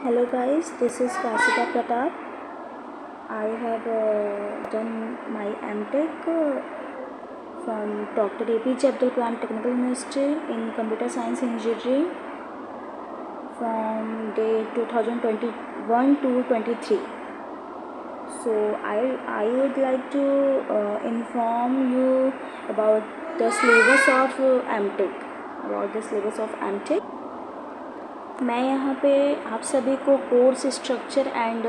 Hello guys, this is Kasika Pratap. I have done my MTech from Dr. APJ Abdul Kalam Technical University in Computer Science Engineering from day 2021 to 23. So I would like to inform you about the syllabus of MTech. मैं यहाँ पे आप सभी को course structure and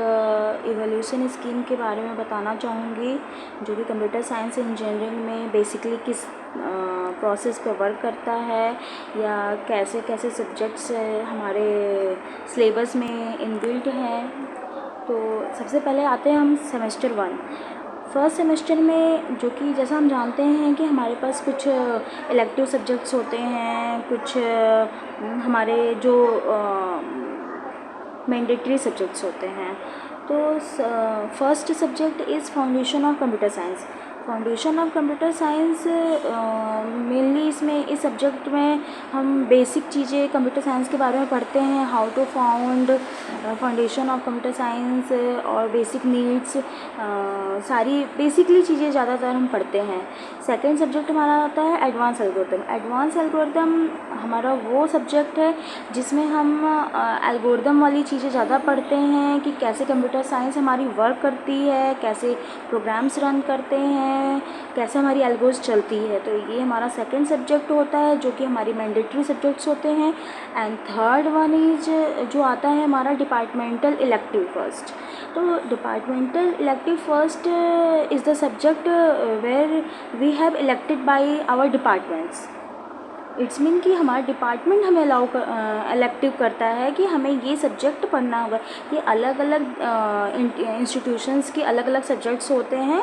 evolution scheme के बारे में बताना चाहूँगी, जो कि कंप्यूटर साइंस इंजीनियरिंग में बेसिकली किस प्रोसेस पे वर्क करता है या कैसे कैसे सब्जेक्ट्स हमारे सिलेबस में इनबिल्ट हैं। तो सबसे पहले आते हैं हम सेमेस्टर 1। फर्स्ट सेमेस्टर में, जो कि जैसा हम जानते हैं कि हमारे पास कुछ इलेक्टिव सब्जेक्ट्स होते हैं, कुछ हमारे जो मैंडेटरी सब्जेक्ट्स होते हैं। तो first subject is foundation of computer science. Mainly इसमें इस सब्जेक्ट में हम बेसिक चीज़ें कंप्यूटर साइंस के बारे में पढ़ते हैं, how to found foundation of computer science और बेसिक नीड्स, सारी बेसिकली चीज़ें ज़्यादातर हम पढ़ते हैं। सेकेंड सब्जेक्ट हमारा आता है एडवांस एल्गोरिथम। एडवांस एल्गोरिथम हमारा वो सब्जेक्ट है जिसमें हम एल्गोरिथम वाली चीज़ें ज़्यादा पढ़ते हैं कि कैसे कंप्यूटर साइंस हमारी वर्क करती है, कैसे प्रोग्राम्स रन करते हैं, कैसे हमारी एल्गोज चलती है। तो ये हमारा सेकंड सब्जेक्ट होता है, जो कि हमारी मैंडेटरी सब्जेक्ट्स होते हैं। एंड थर्ड वन इज जो आता है हमारा डिपार्टमेंटल इलेक्टिव फर्स्ट। तो departmental elective first is the subject where we have elected by our departments. It's mean कि हमारा डिपार्टमेंट हमें इलेक्टिव करता है कि हमें ये सब्जेक्ट पढ़ना होगा। ये अलग अलग इंस्टीट्यूशंस के अलग अलग सब्जेक्ट्स होते हैं।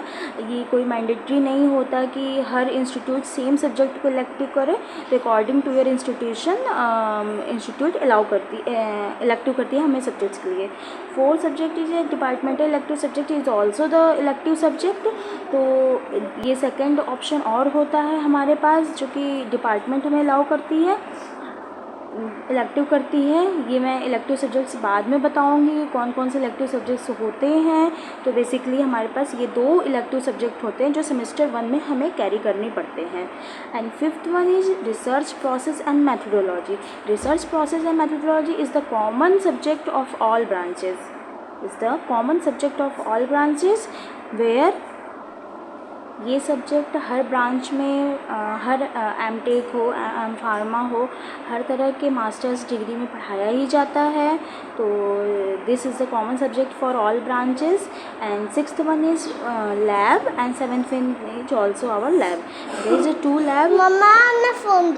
ये कोई मैंडेटरी नहीं होता कि हर इंस्टीट्यूट सेम सब्जेक्ट को इलेक्टिव करे। तो according to your institute elective करती है हमें सब्जेक्ट्स के लिए। Fourth subject is departmental elective subject is also the elective subject. तो ये सेकेंड ऑप्शन और होता है हमारे पास, जो कि डिपार्टमेंट हमें अलाउ करती है, इलेक्टिव करती है। ये मैं इलेक्टिव सब्जेक्ट्स बाद में बताऊंगी कौन कौन से इलेक्टिव सब्जेक्ट्स होते हैं। तो बेसिकली हमारे पास ये दो इलेक्टिव सब्जेक्ट होते हैं जो सेमेस्टर 1 में हमें कैरी करने पड़ते हैं। And fifth one is research process and methodology. Research process and methodology is the common subject of all branches where ये सब्जेक्ट हर ब्रांच में हर एमटेक हो, एम फार्मा हो, हर तरह के मास्टर्स डिग्री में पढ़ाया ही जाता है। तो this is the common subject for all branches. And sixth one is lab and seventh one is also our lab. There is 2 lab. मम्मा मैं फ़ोन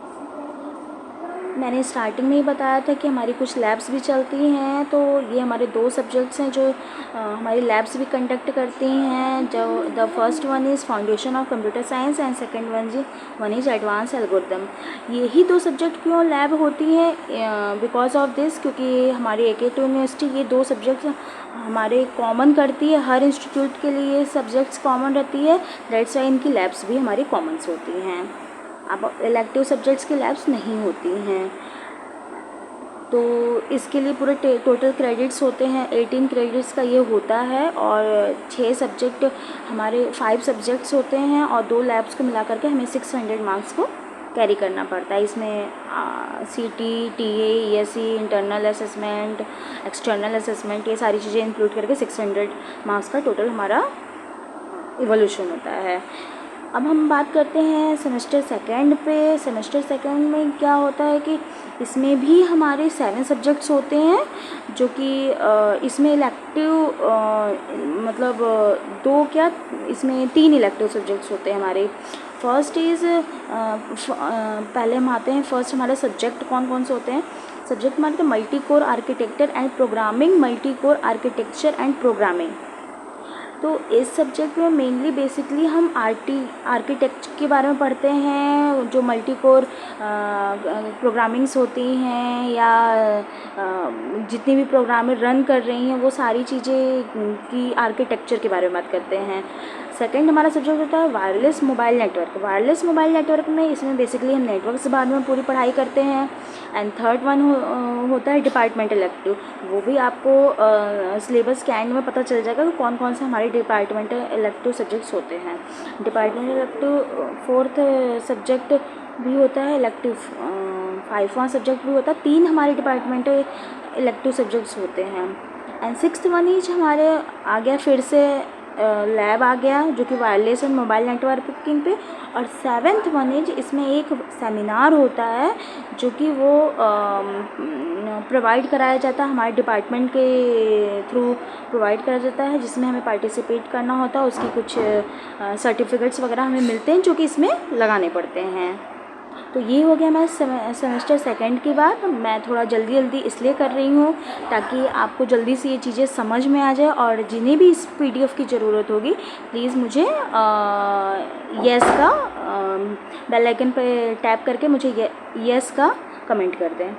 मैंने स्टार्टिंग में ही बताया था कि हमारी कुछ लैब्स भी चलती हैं। तो ये हमारे 2 सब्जेक्ट्स हैं जो हमारी लैब्स भी कंडक्ट करती हैं। जो the first one is foundation of computer science and second one is advance algorithm. यही 2 सब्जेक्ट क्यों लैब होती हैं? बिकॉज ऑफ दिस, क्योंकि हमारी AK यूनिवर्सिटी ये 2 सब्जेक्ट्स हमारे कॉमन करती है। हर इंस्टीट्यूट के लिए सब्जेक्ट्स कॉमन रहती है, दैट्स वाई इनकी लैब्स भी हमारी कॉमन्स होती हैं। अब इलेक्टिव सब्जेक्ट्स की लैब्स नहीं होती हैं। तो इसके लिए पूरे टोटल क्रेडिट्स होते हैं, 18 क्रेडिट्स का ये होता है। और 6 सब्जेक्ट हमारे 5 सब्जेक्ट्स होते हैं और 2 लैब्स को मिला करके हमें 600 मार्क्स को कैरी करना पड़ता है। इसमें CT, TA, ESE, internal assessment, external assessment, ये सारी चीज़ें इंक्लूड करके 600 मार्क्स का टोटल हमारा इवोल्यूशन होता है। अब हम बात करते हैं सेमेस्टर सेकेंड पे। सेमेस्टर सेकेंड में क्या होता है कि इसमें भी हमारे 7 सब्जेक्ट्स होते हैं, जो कि इसमें इलेक्टिव मतलब 3 इलेक्टिव सब्जेक्ट्स होते हैं हमारे। फर्स्ट इज़ पहले हम आते हैं, फर्स्ट हमारे सब्जेक्ट कौन कौन से होते हैं। सब्जेक्ट हमारे multi core architecture and programming. तो इस सब्जेक्ट में मेनली बेसिकली हम आर्किटेक्चर के बारे में पढ़ते हैं, जो मल्टी कोर प्रोग्रामिंग्स होती हैं या जितनी भी प्रोग्रामें रन कर रही हैं वो सारी चीज़ें की आर्किटेक्चर के बारे में बात करते हैं। सेकंड हमारा सब्जेक्ट होता है wireless mobile network. Wireless mobile network में इसमें बेसिकली हम नेटवर्क के बारे में पूरी पढ़ाई करते हैं। एंड थर्ड वन होता है डिपार्टमेंटल इलेक्टिव। वो भी आपको सिलेबस के एंड में पता चल जाएगा कि कौन कौन से हमारे डिपार्टमेंटल इलेक्टिव सब्जेक्ट्स होते हैं। डिपार्टमेंटल इलेक्टिव फोर्थ सब्जेक्ट भी होता है, इलेक्टिव 5वां सब्जेक्ट भी होता है। 3 हमारे डिपार्टमेंटल इलेक्टिव सब्जेक्ट्स होते हैं। एंड सिक्स्थ वन इज हमारे आ गया फिर से लैब आ गया जो कि वायरलेस एंड मोबाइल नेटवर्किंग पे। और 7th वन इज इसमें एक सेमिनार होता है जो कि वो प्रोवाइड कराया जाता है हमारे डिपार्टमेंट के थ्रू प्रोवाइड कराया जाता है, जिसमें हमें पार्टिसिपेट करना होता है। उसकी कुछ सर्टिफिकेट्स वगैरह हमें मिलते हैं जो कि इसमें लगाने पड़ते हैं। तो ये हो गया मैं सेमेस्टर सेकंड की बात। मैं थोड़ा जल्दी इसलिए कर रही हूँ ताकि आपको जल्दी से ये चीज़ें समझ में आ जाए। और जिन्हें भी इस PDF की ज़रूरत होगी प्लीज़ मुझे येस का बेल आइकन पे टैप करके मुझे येस का कमेंट कर दें।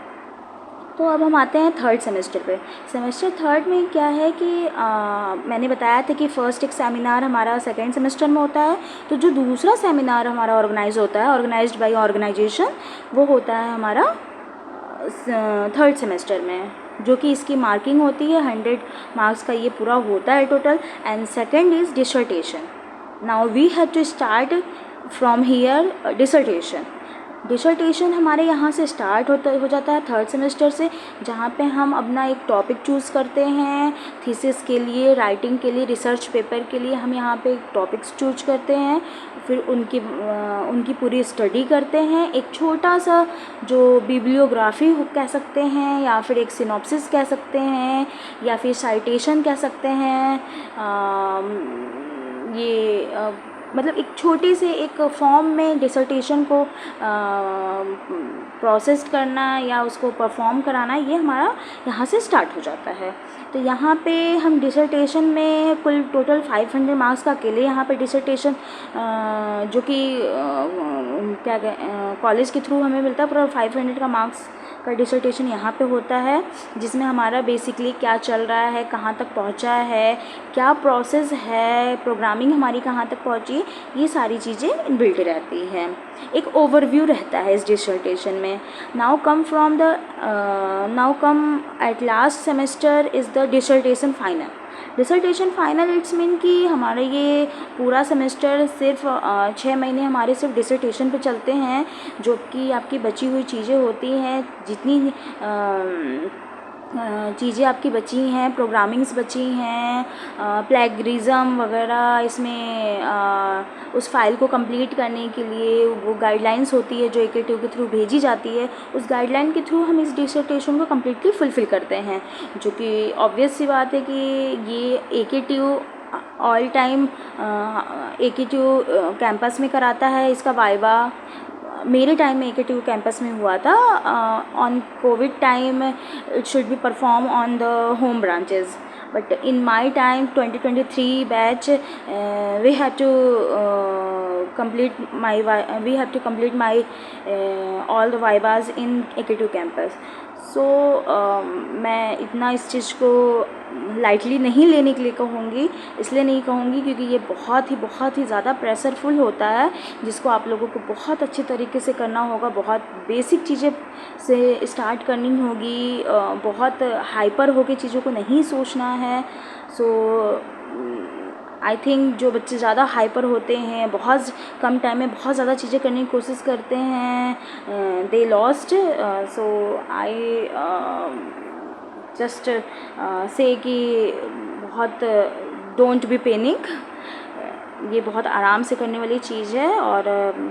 तो अब हम आते हैं थर्ड सेमेस्टर पे। सेमेस्टर थर्ड में क्या है कि मैंने बताया था कि फ़र्स्ट एक सेमिनार हमारा सेकेंड सेमेस्टर में होता है। तो जो दूसरा सेमिनार हमारा ऑर्गेनाइज होता है, ऑर्गेनाइज्ड बाय ऑर्गेनाइजेशन, वो होता है हमारा थर्ड सेमेस्टर में, जो कि इसकी मार्किंग होती है 100 मार्क्स का ये पूरा होता है total. And second is dissertation. Now we have to start from here dissertation. Dissertation हमारे यहाँ से स्टार्ट हो जाता है थर्ड सेमेस्टर से, जहाँ पे हम अपना एक टॉपिक चूज़ करते हैं थीसिस के लिए, राइटिंग के लिए, रिसर्च पेपर के लिए। हम यहाँ पे टॉपिक्स चूज करते हैं, फिर उनकी पूरी स्टडी करते हैं। एक छोटा सा जो बिब्लियोग्राफी कह सकते हैं, या फिर एक सिनॉप्सिस कह सकते हैं, या फिर साइटेशन कह सकते हैं। मतलब एक छोटे से एक फॉर्म में डिसर्टेशन को प्रोसेस करना या उसको परफॉर्म कराना, ये हमारा यहाँ से स्टार्ट हो जाता है। तो यहाँ पे हम डिसर्टेशन में कुल टोटल 500 मार्क्स का अकेले यहाँ पे डिसर्टेशन जो कि कॉलेज के थ्रू हमें मिलता है, पूरा 500 का मार्क्स का डिसर्टेशन यहाँ पे होता है, जिसमें हमारा बेसिकली क्या चल रहा है, कहाँ तक पहुँचा है, क्या प्रोसेस है, प्रोग्रामिंग हमारी कहाँ तक पहुँची, ये सारी चीज़ें इनबिल्ट रहती हैं। एक ओवरव्यू रहता है इस डिसर्टेशन में। Now come at last semester is the dissertation final. Dissertation final it's mean कि हमारा ये पूरा सेमेस्टर सिर्फ 6 महीने हमारे सिर्फ डिसर्टेशन पे चलते हैं, जो कि आपकी बची हुई चीज़ें होती हैं, जितनी चीज़ें आपकी बची हैं, प्रोग्रामिंग्स बची हैं, प्लेगरिज्म वगैरह, इसमें उस फाइल को कंप्लीट करने के लिए वो गाइडलाइंस होती है जो AKTU के थ्रू भेजी जाती है। उस गाइडलाइन के थ्रू हम इस डिसर्टेशन को कम्प्लीटली फुलफ़िल करते हैं, जो कि ऑब्वियस सी बात है कि ये AKTU all time AKTU campus में कराता है। इसका वाइवा मेरे टाइम में AKTU कैंपस में हुआ था। On Covid time it should be perform on the home branches, but in my time 2023 batch we have to complete my all the vivas in AKTU campus. सो मैं इतना इस चीज़ को lightly नहीं लेने के लिए कहूँगी, इसलिए नहीं कहूँगी क्योंकि ये बहुत ही ज़्यादा प्रेशरफुल होता है, जिसको आप लोगों को बहुत अच्छे तरीके से करना होगा। बहुत बेसिक चीज़ें से स्टार्ट करनी होगी, बहुत हाइपर होके चीज़ों को नहीं सोचना है। सो आई थिंक जो बच्चे ज़्यादा हाइपर होते हैं, बहुत कम टाइम में बहुत ज़्यादा चीज़ें करने की कोशिश करते हैं, they lost. So I just say कि बहुत डोंट बी पैनिक, ये बहुत आराम से करने वाली चीज़ है और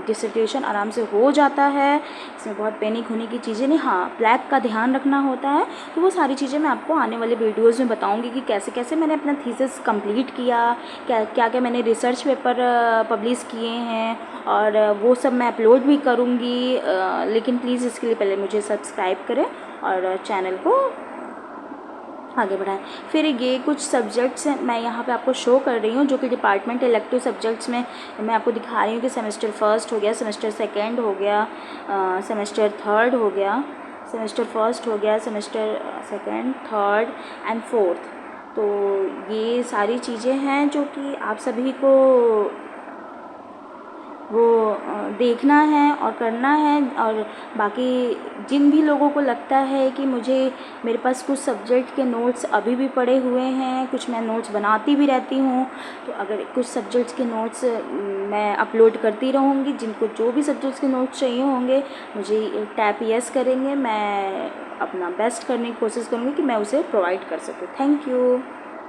डिसर्टेशन आराम से हो जाता है। इसमें बहुत पैनिक होने की चीज़ें नहीं। हाँ, ब्लैक का ध्यान रखना होता है। तो वो सारी चीज़ें मैं आपको आने वाले वीडियोज़ में बताऊंगी कि कैसे कैसे मैंने अपना थीसिस कंप्लीट किया, क्या मैंने रिसर्च पेपर पब्लिश किए हैं, और वो सब मैं अपलोड भी करूँगी। लेकिन प्लीज़ इसके लिए पहले मुझे सब्सक्राइब करें और चैनल को आगे बढ़ाएं। फिर ये कुछ सब्जेक्ट्स हैं मैं यहाँ पे आपको शो कर रही हूँ, जो कि डिपार्टमेंट इलेक्टिव सब्जेक्ट्स में मैं आपको दिखा रही हूँ कि सेमेस्टर फर्स्ट हो गया, सेमेस्टर सेकंड हो गया, सेमेस्टर थर्ड हो गया। सेमेस्टर फर्स्ट हो गया, semester second, third and fourth. तो ये सारी चीज़ें हैं जो कि आप सभी को वो देखना है और करना है। और बाकी जिन भी लोगों को लगता है कि मुझे मेरे पास कुछ सब्जेक्ट के नोट्स अभी भी पड़े हुए हैं, कुछ मैं नोट्स बनाती भी रहती हूँ, तो अगर कुछ सब्जेक्ट्स के नोट्स मैं अपलोड करती रहूँगी, जिनको जो भी सब्जेक्ट्स के नोट्स चाहिए होंगे मुझे टैप यस करेंगे, मैं अपना बेस्ट करने की कोशिश करूँगी कि मैं उसे प्रोवाइड कर सकूँ। Thank you.